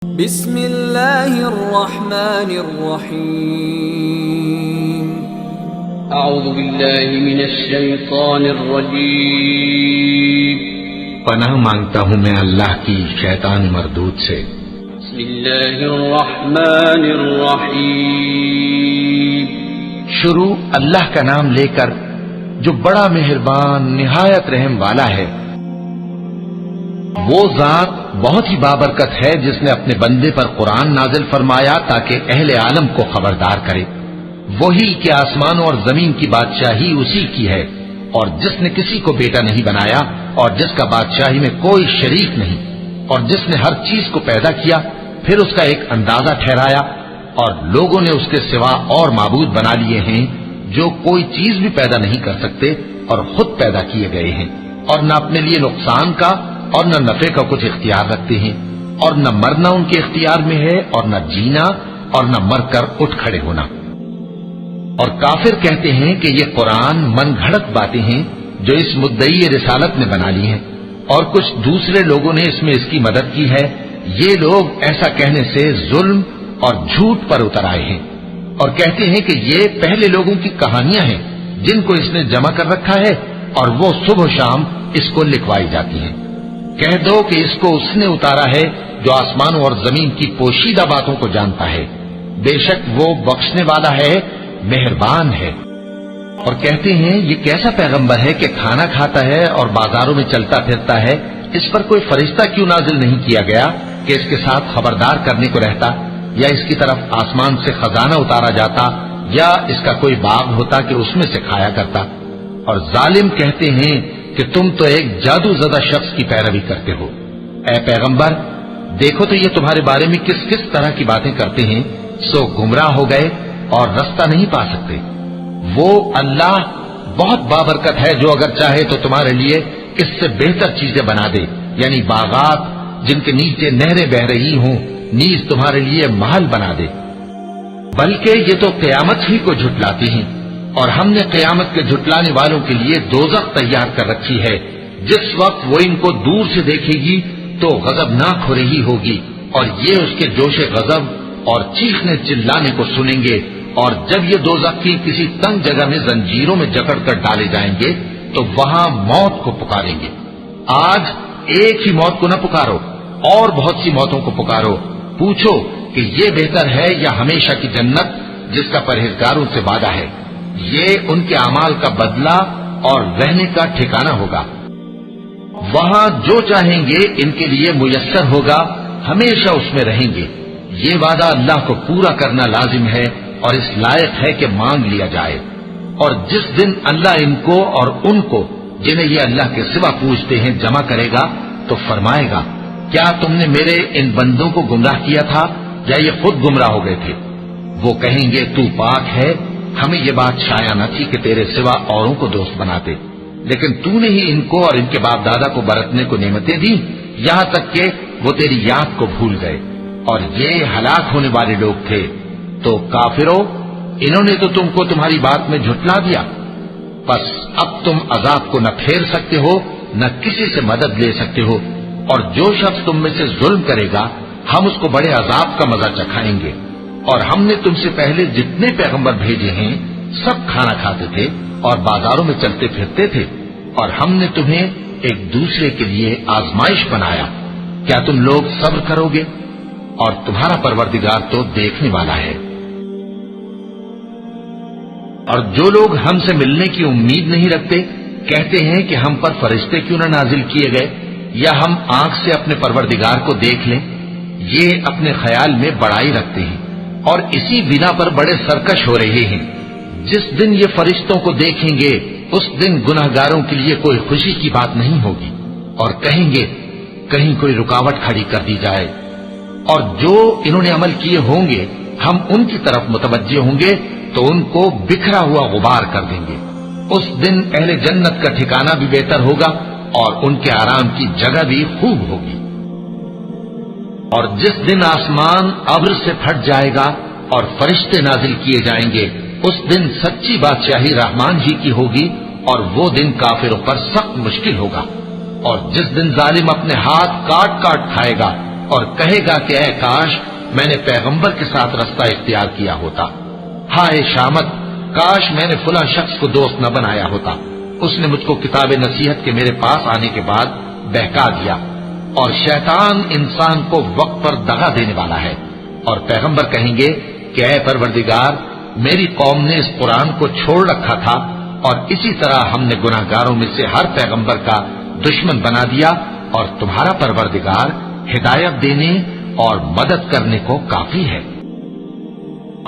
بسم اللہ الرحمن الرحیم اعوذ باللہ من الشیطان الرجیم پناہ مانگتا ہوں میں اللہ کی شیطان مردود سے۔ بسم اللہ الرحمن الرحیم شروع اللہ کا نام لے کر جو بڑا مہربان نہایت رحم والا ہے۔ وہ ذات بہت ہی بابرکت ہے جس نے اپنے بندے پر قرآن نازل فرمایا تاکہ اہل عالم کو خبردار کرے۔ وہی کہ آسمانوں اور زمین کی بادشاہی اسی کی ہے، اور جس نے کسی کو بیٹا نہیں بنایا اور جس کا بادشاہی میں کوئی شریک نہیں، اور جس نے ہر چیز کو پیدا کیا پھر اس کا ایک اندازہ ٹھہرایا، اور لوگوں نے اس کے سوا اور معبود بنا لیے ہیں جو کوئی چیز بھی پیدا نہیں کر سکتے اور خود پیدا کیے گئے ہیں، اور نہ اپنے لیے نقصان کا اور نہ نفع کا کچھ اختیار رکھتے ہیں، اور نہ مرنا ان کے اختیار میں ہے اور نہ جینا اور نہ مر کر اٹھ کھڑے ہونا۔ اور کافر کہتے ہیں کہ یہ قرآن من گھڑت باتیں ہیں جو اس مدعی رسالت نے بنا لی ہیں، اور کچھ دوسرے لوگوں نے اس میں اس کی مدد کی ہے۔ یہ لوگ ایسا کہنے سے ظلم اور جھوٹ پر اتر آئے ہیں، اور کہتے ہیں کہ یہ پہلے لوگوں کی کہانیاں ہیں جن کو اس نے جمع کر رکھا ہے، اور وہ صبح و شام اس کو لکھوائی جاتی ہیں۔ کہہ دو کہ اس کو اس نے اتارا ہے جو آسمانوں اور زمین کی پوشیدہ باتوں کو جانتا ہے، بے شک وہ بخشنے والا ہے، مہربان ہے۔ اور کہتے ہیں یہ کیسا پیغمبر ہے کہ کھانا کھاتا ہے اور بازاروں میں چلتا پھرتا ہے، اس پر کوئی فرشتہ کیوں نازل نہیں کیا گیا کہ اس کے ساتھ خبردار کرنے کو رہتا، یا اس کی طرف آسمان سے خزانہ اتارا جاتا، یا اس کا کوئی باغ ہوتا کہ اس میں سے کھایا کرتا۔ اور ظالم کہتے ہیں کہ تم تو ایک جادو زدہ شخص کی پیروی کرتے ہو۔ اے پیغمبر دیکھو تو یہ تمہارے بارے میں کس کس طرح کی باتیں کرتے ہیں، سو گمراہ ہو گئے اور رستہ نہیں پا سکتے۔ وہ اللہ بہت بابرکت ہے جو اگر چاہے تو تمہارے لیے اس سے بہتر چیزیں بنا دے، یعنی باغات جن کے نیچے نہریں بہ رہی ہوں، نیز تمہارے لیے محل بنا دے۔ بلکہ یہ تو قیامت ہی کو جھٹلاتی ہیں، اور ہم نے قیامت کے جھٹلانے والوں کے لیے دوزخ تیار کر رکھی ہے۔ جس وقت وہ ان کو دور سے دیکھے گی تو غضبناک ہو رہی ہوگی، اور یہ اس کے جوش غضب اور چیخنے چلانے کو سنیں گے۔ اور جب یہ دوزخ کی کسی تنگ جگہ میں زنجیروں میں جکڑ کر ڈالے جائیں گے تو وہاں موت کو پکاریں گے۔ آج ایک ہی موت کو نہ پکارو، اور بہت سی موتوں کو پکارو، پوچھو کہ یہ بہتر ہے یا ہمیشہ کی جنت جس کا پرہیزگاروں سے وعدہ ہے۔ یہ ان کے اعمال کا بدلہ اور رہنے کا ٹھکانہ ہوگا۔ وہاں جو چاہیں گے ان کے لیے میسر ہوگا، ہمیشہ اس میں رہیں گے۔ یہ وعدہ اللہ کو پورا کرنا لازم ہے اور اس لائق ہے کہ مانگ لیا جائے۔ اور جس دن اللہ ان کو اور ان کو جنہیں یہ اللہ کے سوا پوجتے ہیں جمع کرے گا تو فرمائے گا، کیا تم نے میرے ان بندوں کو گمراہ کیا تھا یا یہ خود گمراہ ہو گئے تھے؟ وہ کہیں گے تو پاک ہے، ہمیں یہ بات شایع نہ تھی کہ تیرے سوا اوروں کو دوست بناتے، لیکن تو نے ہی ان کو اور ان کے باپ دادا کو برتنے کو نعمتیں دی، یہاں تک کہ وہ تیری یاد کو بھول گئے، اور یہ ہلاک ہونے والے لوگ تھے۔ تو کافرو، انہوں نے تو تم کو تمہاری بات میں جھٹلا دیا، بس اب تم عذاب کو نہ پھیر سکتے ہو نہ کسی سے مدد لے سکتے ہو، اور جو شخص تم میں سے ظلم کرے گا ہم اس کو بڑے عذاب کا مزہ چکھائیں گے۔ اور ہم نے تم سے پہلے جتنے پیغمبر بھیجے ہیں سب کھانا کھاتے تھے اور بازاروں میں چلتے پھرتے تھے، اور ہم نے تمہیں ایک دوسرے کے لیے آزمائش بنایا۔ کیا تم لوگ صبر کرو گے؟ اور تمہارا پروردگار تو دیکھنے والا ہے۔ اور جو لوگ ہم سے ملنے کی امید نہیں رکھتے کہتے ہیں کہ ہم پر فرشتے کیوں نہ نازل کیے گئے، یا ہم آنکھ سے اپنے پروردگار کو دیکھ لیں۔ یہ اپنے خیال میں بڑائی رکھتے ہیں اور اسی بنا پر بڑے سرکش ہو رہے ہیں۔ جس دن یہ فرشتوں کو دیکھیں گے اس دن گناہگاروں کے لیے کوئی خوشی کی بات نہیں ہوگی، اور کہیں گے کہیں کوئی رکاوٹ کھڑی کر دی جائے۔ اور جو انہوں نے عمل کیے ہوں گے ہم ان کی طرف متوجہ ہوں گے تو ان کو بکھرا ہوا غبار کر دیں گے۔ اس دن اہل جنت کا ٹھکانہ بھی بہتر ہوگا اور ان کے آرام کی جگہ بھی خوب ہوگی۔ اور جس دن آسمان ابر سے پھٹ جائے گا اور فرشتے نازل کیے جائیں گے اس دن سچی بادشاہی رحمان ہی کی ہوگی، اور وہ دن کافروں پر سخت مشکل ہوگا۔ اور جس دن ظالم اپنے ہاتھ کاٹ کاٹ کھائے گا اور کہے گا کہ اے کاش میں نے پیغمبر کے ساتھ رستہ اختیار کیا ہوتا، ہائے شامت کاش میں نے فلاں شخص کو دوست نہ بنایا ہوتا، اس نے مجھ کو کتاب نصیحت کے میرے پاس آنے کے بعد بہکا دیا۔ اور شیطان انسان کو وقت پر دغا دینے والا ہے، اور پیغمبر کہیں گے کہ اے پروردگار میری قوم نے اس قرآن کو چھوڑ رکھا تھا، اور اسی طرح ہم نے گناہگاروں میں سے ہر پیغمبر کا دشمن بنا دیا، اور تمہارا پروردگار ہدایت دینے اور مدد کرنے کو کافی ہے۔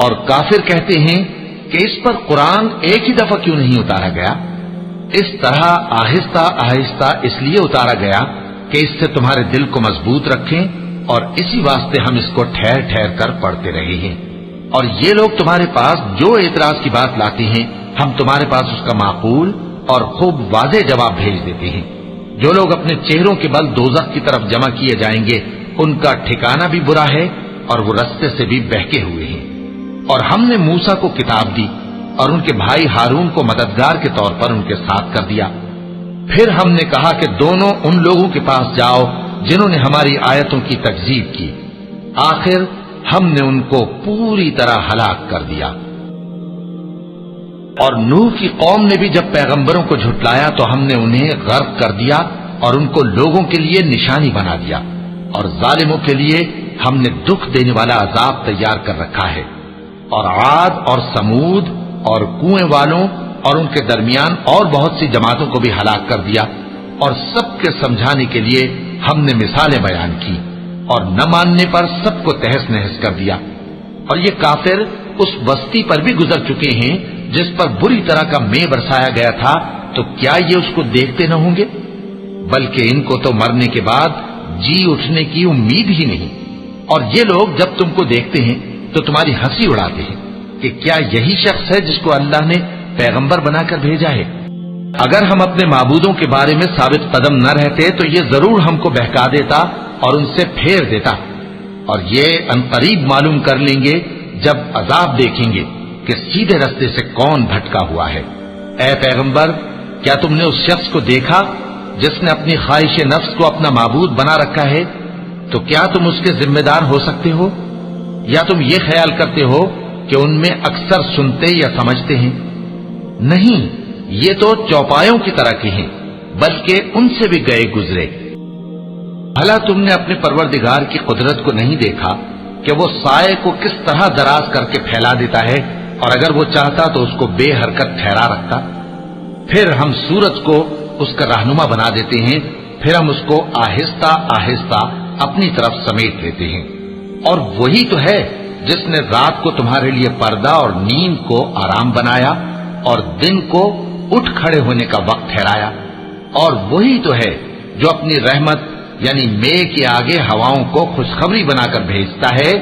اور کافر کہتے ہیں کہ اس پر قرآن ایک ہی دفعہ کیوں نہیں اتارا گیا؟ اس طرح آہستہ آہستہ اس لیے اتارا گیا کہ اس سے تمہارے دل کو مضبوط رکھیں، اور اسی واسطے ہم اس کو ٹھہر ٹھہر کر پڑھتے رہے ہیں۔ اور یہ لوگ تمہارے پاس جو اعتراض کی بات لاتے ہیں ہم تمہارے پاس اس کا معقول اور خوب واضح جواب بھیج دیتے ہیں۔ جو لوگ اپنے چہروں کے بل دوزخ کی طرف جمع کیے جائیں گے ان کا ٹھکانہ بھی برا ہے، اور وہ رستے سے بھی بہکے ہوئے ہیں۔ اور ہم نے موسیٰ کو کتاب دی اور ان کے بھائی ہارون کو مددگار کے طور پر ان کے ساتھ کر دیا۔ پھر ہم نے کہا کہ دونوں ان لوگوں کے پاس جاؤ جنہوں نے ہماری آیتوں کی تکذیب کی، آخر ہم نے ان کو پوری طرح ہلاک کر دیا۔ اور نوح کی قوم نے بھی جب پیغمبروں کو جھٹلایا تو ہم نے انہیں غرق کر دیا اور ان کو لوگوں کے لیے نشانی بنا دیا، اور ظالموں کے لیے ہم نے دکھ دینے والا عذاب تیار کر رکھا ہے۔ اور عاد اور سمود اور کنویں والوں اور ان کے درمیان اور بہت سی جماعتوں کو بھی ہلاک کر دیا، اور سب کے سمجھانے کے لیے ہم نے مثالیں بیان کی، اور نہ ماننے پر سب کو تہس نہس کر دیا۔ اور یہ کافر اس بستی پر بھی گزر چکے ہیں جس پر بری طرح کا مے برسایا گیا تھا، تو کیا یہ اس کو دیکھتے نہ ہوں گے؟ بلکہ ان کو تو مرنے کے بعد جی اٹھنے کی امید ہی نہیں۔ اور یہ لوگ جب تم کو دیکھتے ہیں تو تمہاری ہنسی اڑاتے ہیں کہ کیا یہی شخص ہے جس کو اللہ نے پیغمبر بنا کر بھیجا ہے؟ اگر ہم اپنے معبودوں کے بارے میں ثابت قدم نہ رہتے تو یہ ضرور ہم کو بہکا دیتا اور ان سے پھیر دیتا، اور یہ عنقریب معلوم کر لیں گے جب عذاب دیکھیں گے کہ سیدھے رستے سے کون بھٹکا ہوا ہے۔ اے پیغمبر کیا تم نے اس شخص کو دیکھا جس نے اپنی خواہش نفس کو اپنا معبود بنا رکھا ہے؟ تو کیا تم اس کے ذمہ دار ہو سکتے ہو؟ یا تم یہ خیال کرتے ہو کہ ان میں اکثر سنتے یا سمجھتے ہیں؟ نہیں، یہ تو چوپایوں کی طرح کے ہیں، بلکہ ان سے بھی گئے گزرے۔ بھلا تم نے اپنے پروردگار کی قدرت کو نہیں دیکھا کہ وہ سائے کو کس طرح دراز کر کے پھیلا دیتا ہے، اور اگر وہ چاہتا تو اس کو بے حرکت ٹھہرا رکھتا؟ پھر ہم سورج کو اس کا رہنما بنا دیتے ہیں، پھر ہم اس کو آہستہ آہستہ اپنی طرف سمیٹ لیتے ہیں۔ اور وہی تو ہے جس نے رات کو تمہارے لیے پردہ اور نیند کو آرام بنایا، اور دن کو اٹھ کھڑے ہونے کا وقت ٹھہرایا۔ اور وہی تو ہے جو اپنی رحمت یعنی مے کے آگے ہواؤں کو خوشخبری بنا کر بھیجتا ہے،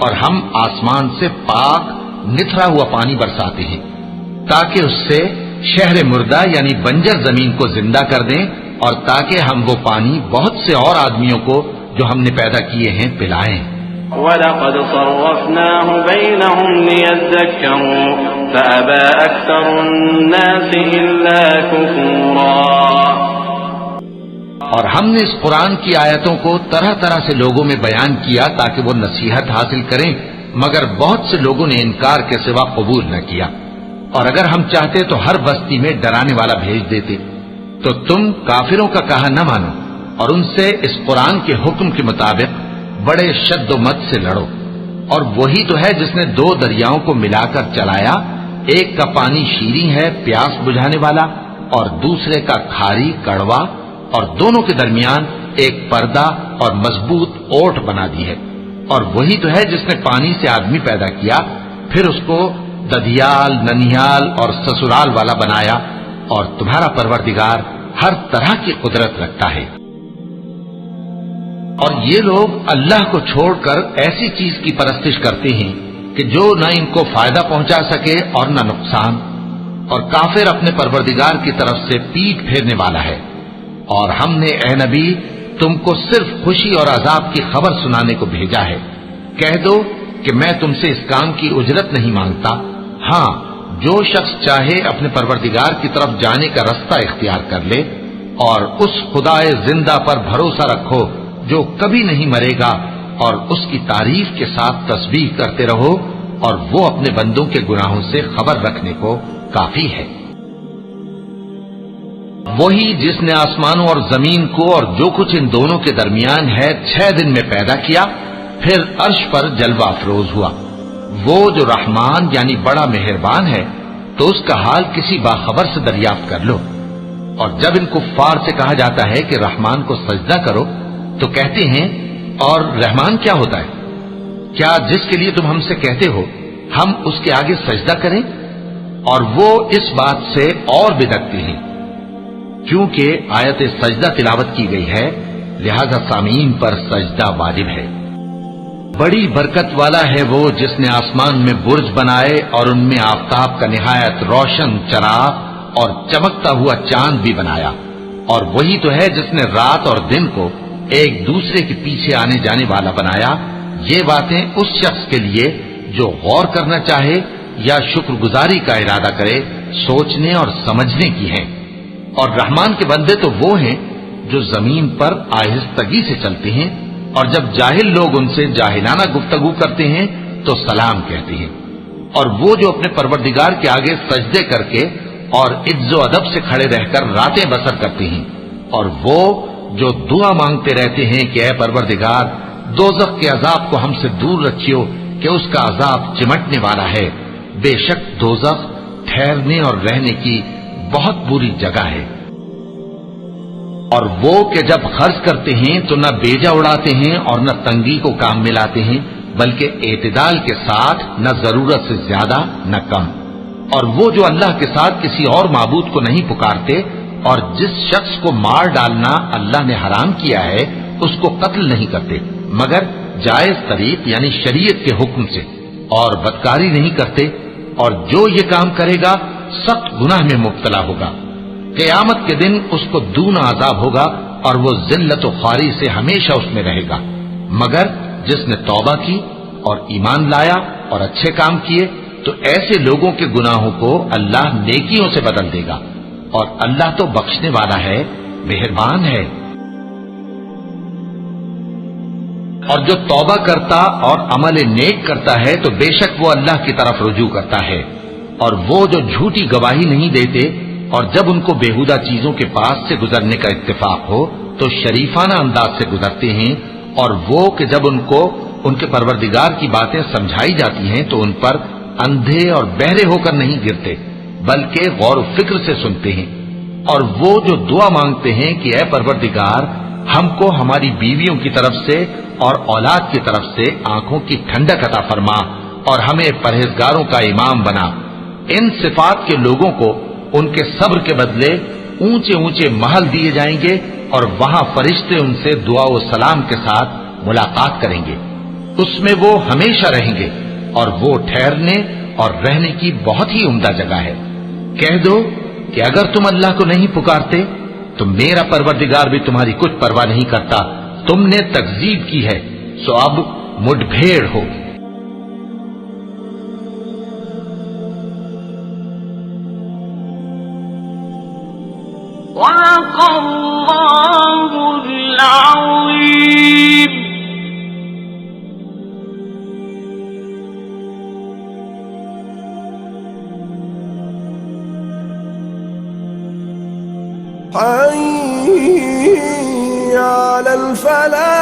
اور ہم آسمان سے پاک نتھرا ہوا پانی برساتے ہیں تاکہ اس سے شہر مردہ یعنی بنجر زمین کو زندہ کر دیں، اور تاکہ ہم وہ پانی بہت سے اور آدمیوں کو جو ہم نے پیدا کیے ہیں پلائیں۔ وَلَقَدْ صَرَّفْنَاهُ بَيْنَهُمْ لِيَذَّكَّرُوا فَأَبَى أَكْثَرُ النَّاسِ إِلَّا كُفُورًا۔ اور ہم نے اس قرآن کی آیتوں کو طرح طرح سے لوگوں میں بیان کیا تاکہ وہ نصیحت حاصل کریں، مگر بہت سے لوگوں نے انکار کے سوا قبول نہ کیا۔ اور اگر ہم چاہتے تو ہر بستی میں ڈرانے والا بھیج دیتے، تو تم کافروں کا کہا نہ مانو، اور ان سے اس قرآن کے حکم کے مطابق بڑے شد و مت سے لڑو۔ اور وہی تو ہے جس نے دو دریاؤں کو ملا کر چلایا، ایک کا پانی شیریں ہے پیاس بجھانے والا، اور دوسرے کا کھاری کڑوا، اور دونوں کے درمیان ایک پردہ اور مضبوط اوٹ بنا دی ہے۔ اور وہی تو ہے جس نے پانی سے آدمی پیدا کیا، پھر اس کو ددھیال، ننیال اور سسرال والا بنایا، اور تمہارا پروردگار ہر طرح کی قدرت رکھتا ہے۔ اور یہ لوگ اللہ کو چھوڑ کر ایسی چیز کی پرستش کرتے ہیں کہ جو نہ ان کو فائدہ پہنچا سکے اور نہ نقصان، اور کافر اپنے پروردگار کی طرف سے پیٹ پھیرنے والا ہے۔ اور ہم نے اے نبی تم کو صرف خوشی اور عذاب کی خبر سنانے کو بھیجا ہے، کہہ دو کہ میں تم سے اس کام کی اجرت نہیں مانگتا، ہاں جو شخص چاہے اپنے پروردگار کی طرف جانے کا رستہ اختیار کر لے، اور اس خدائے زندہ پر بھروسہ رکھو جو کبھی نہیں مرے گا اور اس کی تعریف کے ساتھ تسبیح کرتے رہو، اور وہ اپنے بندوں کے گناہوں سے خبر رکھنے کو کافی ہے۔ وہی جس نے آسمانوں اور زمین کو اور جو کچھ ان دونوں کے درمیان ہے 6 دن میں پیدا کیا، پھر عرش پر جلوہ افروز ہوا۔ وہ جو رحمان یعنی بڑا مہربان ہے، تو اس کا حال کسی باخبر سے دریافت کر لو۔ اور جب ان کفار سے کہا جاتا ہے کہ رحمان کو سجدہ کرو، تو کہتے ہیں اور رحمان کیا ہوتا ہے؟ کیا جس کے لیے تم ہم سے کہتے ہو ہم اس کے آگے سجدہ کریں؟ اور وہ اس بات سے اور بدکتے ہیں، کیونکہ آیت سجدہ تلاوت کی گئی ہے، لہذا سامعین پر سجدہ واجب ہے۔ بڑی برکت والا ہے وہ جس نے آسمان میں برج بنائے اور ان میں آفتاب کا نہایت روشن چراغ اور چمکتا ہوا چاند بھی بنایا، اور وہی تو ہے جس نے رات اور دن کو ایک دوسرے کے پیچھے آنے جانے والا بنایا۔ یہ باتیں اس شخص کے لیے جو غور کرنا چاہے یا شکر گزاری کا ارادہ کرے سوچنے اور سمجھنے کی ہیں۔ اور رحمان کے بندے تو وہ ہیں جو زمین پر آہستگی سے چلتے ہیں، اور جب جاہل لوگ ان سے جاہلانہ گفتگو کرتے ہیں تو سلام کہتے ہیں۔ اور وہ جو اپنے پروردگار کے آگے سجدے کر کے اور عز و ادب سے کھڑے رہ کر راتیں بسر کرتے ہیں، اور وہ جو دعا مانگتے رہتے ہیں کہ اے پروردگار دوزخ کے عذاب کو ہم سے دور رکھیو کہ اس کا عذاب چمٹنے والا ہے۔ بے شک دوزخ ٹھہرنے اور رہنے کی بہت بری جگہ ہے۔ اور وہ کہ جب خرچ کرتے ہیں تو نہ بیجا اڑاتے ہیں اور نہ تنگی کو کام میں لاتے ہیں، بلکہ اعتدال کے ساتھ، نہ ضرورت سے زیادہ نہ کم۔ اور وہ جو اللہ کے ساتھ کسی اور معبود کو نہیں پکارتے، اور جس شخص کو مار ڈالنا اللہ نے حرام کیا ہے اس کو قتل نہیں کرتے مگر جائز طریق یعنی شریعت کے حکم سے، اور بدکاری نہیں کرتے، اور جو یہ کام کرے گا سخت گناہ میں مبتلا ہوگا۔ قیامت کے دن اس کو دونا عذاب ہوگا، اور وہ ذلت و خواری سے ہمیشہ اس میں رہے گا، مگر جس نے توبہ کی اور ایمان لایا اور اچھے کام کیے تو ایسے لوگوں کے گناہوں کو اللہ نیکیوں سے بدل دے گا، اور اللہ تو بخشنے والا ہے، مہربان ہے۔ اور جو توبہ کرتا اور عمل نیک کرتا ہے تو بے شک وہ اللہ کی طرف رجوع کرتا ہے۔ اور وہ جو جھوٹی گواہی نہیں دیتے، اور جب ان کو بےہودہ چیزوں کے پاس سے گزرنے کا اتفاق ہو تو شریفانہ انداز سے گزرتے ہیں، اور وہ کہ جب ان کو ان کے پروردگار کی باتیں سمجھائی جاتی ہیں تو ان پر اندھے اور بہرے ہو کر نہیں گرتے بلکہ غور و فکر سے سنتے ہیں۔ اور وہ جو دعا مانگتے ہیں کہ اے پروردگار ہم کو ہماری بیویوں کی طرف سے اور اولاد کی طرف سے آنکھوں کی ٹھنڈک عطا فرما اور ہمیں پرہیزگاروں کا امام بنا، ان صفات کے لوگوں کو ان کے صبر کے بدلے اونچے اونچے محل دیے جائیں گے، اور وہاں فرشتے ان سے دعا و سلام کے ساتھ ملاقات کریں گے، اس میں وہ ہمیشہ رہیں گے، اور وہ ٹھہرنے اور رہنے کی بہت ہی عمدہ جگہ ہے۔ کہہ دو کہ اگر تم اللہ کو نہیں پکارتے تو میرا پروردگار بھی تمہاری کچھ پرواہ نہیں کرتا، تم نے تکذیب کی ہے سو اب مڈ بھیڑ ہوگی۔ صدق اللہ العظیم۔ حي على الفلاح